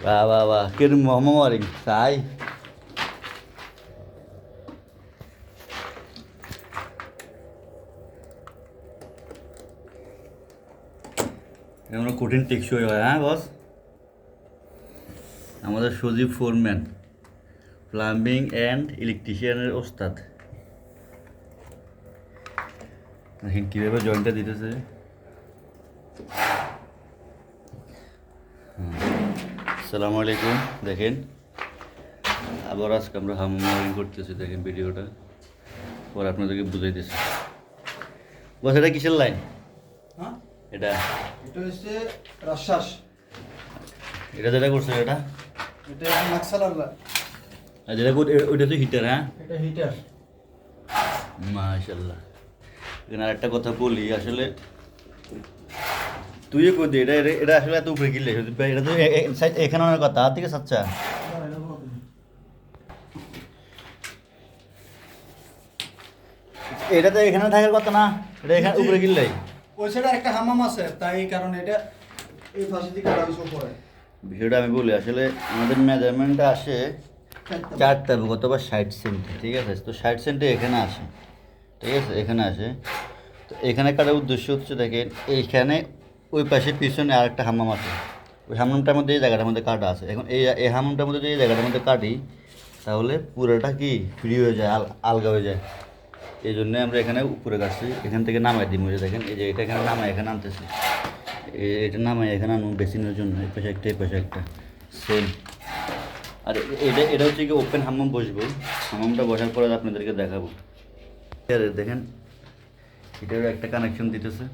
বাহ বাহ বাহ কিরম মহামারি তাই এমন কঠিন টেকসই হয় হ্যাঁ বস আমাদের সজীব ফোরম্যান প্লাম্বিং অ্যান্ড ইলেকট্রিশিয়ানের ওস্তাদ দেখেন কীভাবে জয়েন্টটা দিতেছে আসসালামু আলাইকুম দেখেন আবার আজকে আমরা হামারি করতেছি দেখেন ভিডিওটা পরে আপনাদেরকে বুঝাইতেছি বস এটা কিসের লাইন হ্যাঁ এটা এটা হচ্ছে রাজশ্বাস। এটা যেটা করছে এটা এটা নাকসালার আর যেটা ওইটা তো হিটার হ্যাঁ এটা হিটার। মাশাল্লাহ এখানে আরেকটা কথা বলি আসলে তুইও কই দে এটা এটা আসলে এত উপরে গিলে এটা তো এখানে অনেক কথা ঠিক আছে আচ্ছা এটা তো এখানে থাকার কথা না এটা এখানে উপরে গিললেই ওই সাইডে একটা হামাম আছে তাই কারণে এটা এই ফাঁসি থেকে আড়াইশ পড়ে। ভিডিওটা আমি বলি আসলে আমাদের মেজারমেন্টটা আসে 4 অথবা 60 সেন্ট ঠিক আছে তো 60 সেন্টে এখানে আসে ঠিক আছে এখানে আসে তো এখানে কাটার উদ্দেশ্য হচ্ছে দেখেন এইখানে ওই পাশে পিছনে আরেকটা হাম্মাম আছে ওই হাম্মামটার মধ্যে এই জায়গাটার মধ্যে কাটা আছে এখন এই হাম্মামটার মধ্যে যদি এই জায়গাটার মধ্যে কাটি তাহলে পুরোটা কি ফ্রি হয়ে যায় আলগা হয়ে যায় এই জন্যে আমরা এখানে উপরে কাটছি এখান থেকে নামাই দিই মজে দেখেন এই যে এটা এখানে নামাই এখানে আনতেছি এটা নামাই এখানে আনুন বেসিনের জন্য এই পাশে একটা এই পাশে একটা সেম আর এটা এটা হচ্ছে কি ওপেন হাম্মাম বসবো হাম্মামটা বসার পরে আপনাদেরকে দেখাবো দেখেন এটারও একটা কানেকশন দিতেছে